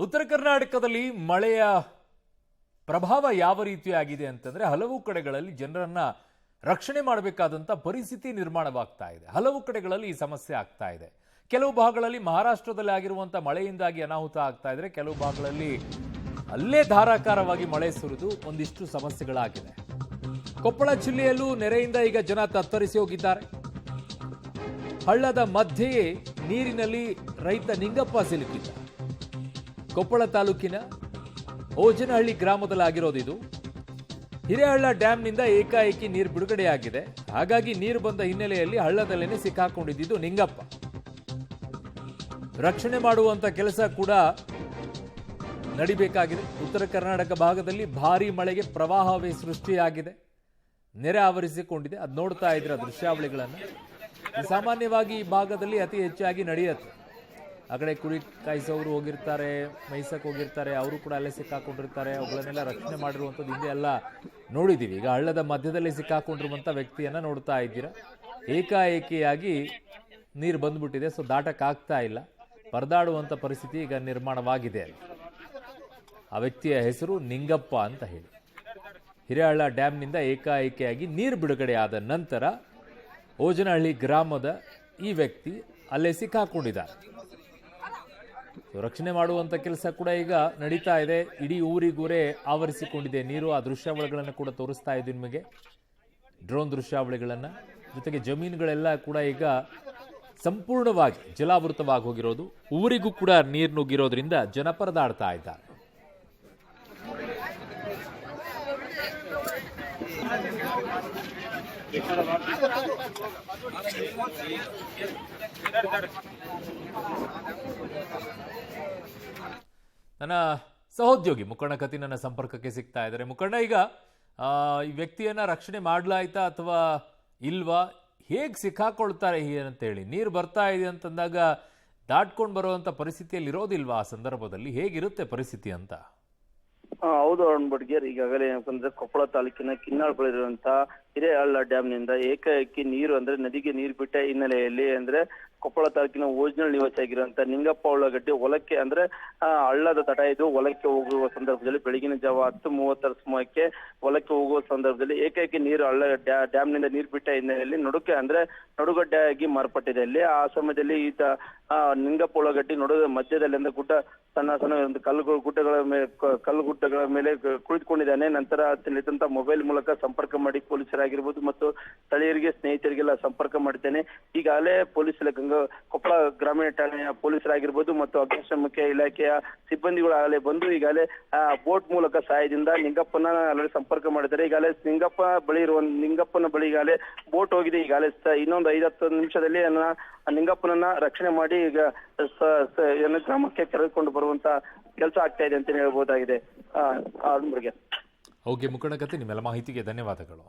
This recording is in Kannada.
ಉತ್ತರ ಕರ್ನಾಟಕದಲ್ಲಿ ಮಳೆಯ ಪ್ರಭಾವ ಯಾವ ರೀತಿಯಾಗಿದೆ ಅಂತಂದ್ರೆ ಹಲವು ಕಡೆಗಳಲ್ಲಿ ಜನರನ್ನ ರಕ್ಷಣೆ ಮಾಡಬೇಕಾದಂತ ಪರಿಸ್ಥಿತಿ ನಿರ್ಮಾಣವಾಗ್ತಾ ಇದೆ. ಹಲವು ಕಡೆಗಳಲ್ಲಿ ಈ ಸಮಸ್ಯೆ ಆಗ್ತಾ ಇದೆ. ಕೆಲವು ಭಾಗಗಳಲ್ಲಿ ಮಹಾರಾಷ್ಟ್ರದಲ್ಲಿ ಆಗಿರುವಂತ ಮಳೆಯಿಂದಾಗಿ ಅನಾಹುತ ಆಗ್ತಾ ಇದ್ರೆ, ಕೆಲವು ಭಾಗಗಳಲ್ಲಿ ಅಲ್ಲೇ ಧಾರಾಕಾರವಾಗಿ ಮಳೆ ಸುರಿದು ಒಂದಿಷ್ಟು ಸಮಸ್ಯೆಗಳಾಗಿದೆ. ಕೊಪ್ಪಳ ಜಿಲ್ಲೆಯಲ್ಲೂ ನೆರೆಯಿಂದ ಈಗ ಜನ ತತ್ತರಿಸಿ ಹೋಗಿದ್ದಾರೆ. ಹಳ್ಳದ ಮಧ್ಯೆಯೇ ನೀರಿನಲ್ಲಿ ರೈತ ನಿಂಗಪ್ಪ ಸಿಲುಕಿದ್ದ. ಕೊಪ್ಪಳ ತಾಲೂಕಿನ ಓಜನಹಳ್ಳಿ ಗ್ರಾಮದಲ್ಲಾಗಿರೋದು ಇದು. ಹಿರೇಹಳ್ಳ ಡ್ಯಾಂನಿಂದ ಏಕಾಏಕಿ ನೀರು ಬಿಡುಗಡೆಯಾಗಿದೆ. ಹಾಗಾಗಿ ನೀರು ಬಂದ ಹಿನ್ನೆಲೆಯಲ್ಲಿ ಹಳ್ಳದಲ್ಲೇನೆ ಸಿಕ್ಕಾಕೊಂಡಿದ್ದು ನಿಂಗಪ್ಪ. ರಕ್ಷಣೆ ಮಾಡುವಂತ ಕೆಲಸ ಕೂಡ ನಡಿಬೇಕಾಗಿದೆ. ಉತ್ತರ ಕರ್ನಾಟಕ ಭಾಗದಲ್ಲಿ ಭಾರೀ ಮಳೆಗೆ ಪ್ರವಾಹವೇ ಸೃಷ್ಟಿಯಾಗಿದೆ, ನೆರೆ ಆವರಿಸಿಕೊಂಡಿದೆ. ಅದು ನೋಡ್ತಾ ಇದ್ರೆ ದೃಶ್ಯಾವಳಿಗಳನ್ನು. ಸಾಮಾನ್ಯವಾಗಿ ಈ ಭಾಗದಲ್ಲಿ ಅತಿ ಹೆಚ್ಚಾಗಿ ನಡೆಯುತ್ತೆ. ಆ ಕಡೆ ಕುರಿ ಕಾಯಿಸೋರು ಹೋಗಿರ್ತಾರೆ, ಮೈಸಕ್ಕೆ ಹೋಗಿರ್ತಾರೆ, ಅವರು ಕೂಡ ಅಲ್ಲೇ ಸಿಕ್ಕಾಕೊಂಡಿರ್ತಾರೆ. ಅವುಗಳನ್ನೆಲ್ಲ ರಕ್ಷಣೆ ಮಾಡಿರುವಂಥದ್ದು ಹಿಂದೆ ಎಲ್ಲ ನೋಡಿದ್ದೀವಿ. ಈಗ ಹಳ್ಳದ ಮಧ್ಯದಲ್ಲಿ ಸಿಕ್ಕಾಕೊಂಡಿರುವಂಥ ವ್ಯಕ್ತಿಯನ್ನು ನೋಡ್ತಾ ಇದ್ದೀರಾ. ಏಕಾಏಕಿಯಾಗಿ ನೀರು ಬಂದ್ಬಿಟ್ಟಿದೆ, ಸೊ ದಾಟಕ್ಕಾಗ್ತಾ ಇಲ್ಲ. ಪರದಾಡುವಂಥ ಪರಿಸ್ಥಿತಿ ಈಗ ನಿರ್ಮಾಣವಾಗಿದೆ. ಆ ವ್ಯಕ್ತಿಯ ಹೆಸರು ನಿಂಗಪ್ಪ ಅಂತ ಹೇಳಿ. ಹಿರೇಹಳ್ಳ ಡ್ಯಾಂನಿಂದ ಏಕಾಏಕಿಯಾಗಿ ನೀರು ಬಿಡುಗಡೆಯಾದ ನಂತರ ಓಜನಹಳ್ಳಿ ಗ್ರಾಮದ ಈ ವ್ಯಕ್ತಿ ಅಲ್ಲೇ ಸಿಕ್ಕಾಕೊಂಡಿದ್ದಾರೆ. ರಕ್ಷಣೆ ಮಾಡುವಂತ ಕೆಲಸ ಕೂಡ ಈಗ ನಡೀತಾ ಇದೆ. ಇಡೀ ಊರಿಗೂರೇ ಆವರಿಸಿಕೊಂಡಿದೆ ನೀರು. ಆ ದೃಶ್ಯಾವಳಿಗಳನ್ನು ಕೂಡ ತೋರಿಸ್ತಾ ಇದ್ದೀವಿ ನಿಮಗೆ, ಡ್ರೋನ್ ದೃಶ್ಯಾವಳಿಗಳನ್ನು. ಜೊತೆಗೆ ಜಮೀನುಗಳೆಲ್ಲ ಕೂಡ ಈಗ ಸಂಪೂರ್ಣವಾಗಿ ಜಲಾವೃತವಾಗಿ ಹೋಗಿರೋದು. ಊರಿಗೂ ಕೂಡ ನೀರು ನುಗ್ಗಿರೋದ್ರಿಂದ ಜನ ಪರದಾಡ್ತಾ ಇದ್ದಾರೆ. ನನ್ನ ಸಹೋದ್ಯೋಗಿ ಮುಖಂಡ ಕತಿ ನನ್ನ ಸಂಪರ್ಕಕ್ಕೆ ಸಿಗ್ತಾ ಇದ್ದಾರೆ. ಮುಖಂಡ, ಈಗ ಈ ವ್ಯಕ್ತಿಯನ್ನ ರಕ್ಷಣೆ ಮಾಡ್ಲಾಯ್ತಾ ಅಥವಾ ಇಲ್ವಾ? ಹೇಗೆ ಸಿಕ್ಕಾಕೊಳ್ತಾರೆ ಅಂತೇಳಿ ನೀರು ಬರ್ತಾ ಇದೆ ಅಂತಂದಾಗ ದಾಟ್ಕೊಂಡು ಬರುವಂತ ಪರಿಸ್ಥಿತಿಯಲ್ಲಿ ಇರೋದಿಲ್ವಾ? ಆ ಸಂದರ್ಭದಲ್ಲಿ ಹೇಗಿರುತ್ತೆ ಪರಿಸ್ಥಿತಿ ಅಂತ? ಹೌದು ಅರುಣ್ ಬಡ್ಗೇರ್, ಈಗಾಗಲೇ ಏನಂತಂದ್ರೆ ಕೊಪ್ಪಳ ತಾಲೂಕಿನ ಕಿನ್ನಾಳ್ ಬಳಿರುವಂತಹ ಹಿರೇಹಳ್ಳ ಡ್ಯಾಂನಿಂದ ಏಕಾಏಕಿ ನೀರು ಅಂದ್ರೆ ನದಿಗೆ ನೀರು ಬಿಟ್ಟ ಹಿನ್ನೆಲೆಯಲ್ಲಿ ಅಂದ್ರೆ ಕೊಪ್ಪಳ ತಾಲೂಕಿನ ಓಜನಹಳ್ಳಿ ನಿವಾಸಿ ಆಗಿರುವಂತ ನಿಂಗಪ್ಪ ಉಳ್ಳಾಗಡ್ಡಿ ಹೊಲಕ್ಕೆ ಅಂದ್ರೆ ಹಳ್ಳದ ತಟ ಇದು ಹೊಲಕ್ಕೆ ಹೋಗುವ ಸಂದರ್ಭದಲ್ಲಿ ಬೆಳಗಿನ ಜಾವ 10:30 ಸಮಯಕ್ಕೆ ಹೊಲಕ್ಕೆ ಹೋಗುವ ಸಂದರ್ಭದಲ್ಲಿ ಏಕಾಏಕಿ ನೀರು ಹಳ್ಳ ಡ್ಯಾಂನಿಂದ ನೀರು ಬಿಟ್ಟ ಹಿನ್ನೆಲೆಯಲ್ಲಿ ನಡುಗಡ್ಡೆಯಾಗಿ ಮಾರ್ಪಟ್ಟಿದೆ. ಅಲ್ಲಿ ಆ ಸಮಯದಲ್ಲಿ ಈತ ನಿಂಗಪ್ಪ ಉಳ್ಳಾಗಡ್ಡಿ ಮಧ್ಯದಲ್ಲಿ ಅಂದ್ರೆ ಸಣ್ಣ ಕಲ್ಲುಗುಡ್ಡಗಳ ಮೇಲೆ ಕುಳಿತುಕೊಂಡಿದ್ದಾನೆ. ನಂತರ ಆತನಿದ್ದಂತ ಮೊಬೈಲ್ ಮೂಲಕ ಸಂಪರ್ಕ ಮಾಡಿ ಪೊಲೀಸರಾಗಿರ್ಬೋದು ಮತ್ತು ಸ್ಥಳೀಯರಿಗೆ ಸ್ನೇಹಿತರಿಗೆಲ್ಲ ಸಂಪರ್ಕ ಮಾಡಿದ್ದೇನೆ. ಈಗಾಗಲೇ ಪೊಲೀಸರ ಕೊಪ್ಪಳ ಗ್ರಾಮೀಣ ಠಾಣೆಯ ಪೊಲೀಸರಾಗಿರ್ಬೋದು ಮತ್ತು ಅಗ್ನಿಶಾಮಕ ಇಲಾಖೆಯ ಸಿಬ್ಬಂದಿಗಳು ಆಗಲೇ ಬಂದು ಈಗಾಗಲೇ ಬೋಟ್ ಮೂಲಕ ಸಹಾಯದಿಂದ ನಿಂಗಪ್ಪನ ಅಲ್ಲಿ ಸಂಪರ್ಕ ಮಾಡಿದ್ದಾರೆ. ಈಗಾಗಲೇ ನಿಂಗಪ್ಪನ ಬಳಿ ಈಗಾಗಲೇ ಬೋಟ್ ಹೋಗಿದೆ. ಈಗಾಗಲೇ ಇನ್ನೊಂದು 5-10 ನಿಮಿಷದಲ್ಲಿ ನಿಂಗಪ್ಪನನ್ನ ರಕ್ಷಣೆ ಮಾಡಿ ಈಗ ಗ್ರಾಮಕ್ಕೆ ಕರೆದುಕೊಂಡು ಬರುವಂತ ಕೆಲಸ ಆಗ್ತಾ ಇದೆ ಅಂತ ಹೇಳ್ಬೋದಾಗಿದೆ. ಓಕೆ ಮುಖಂಡ ಕತೆ, ನಿಮ್ಮೆಲ್ಲ ಮಾಹಿತಿಗೆ ಧನ್ಯವಾದಗಳು.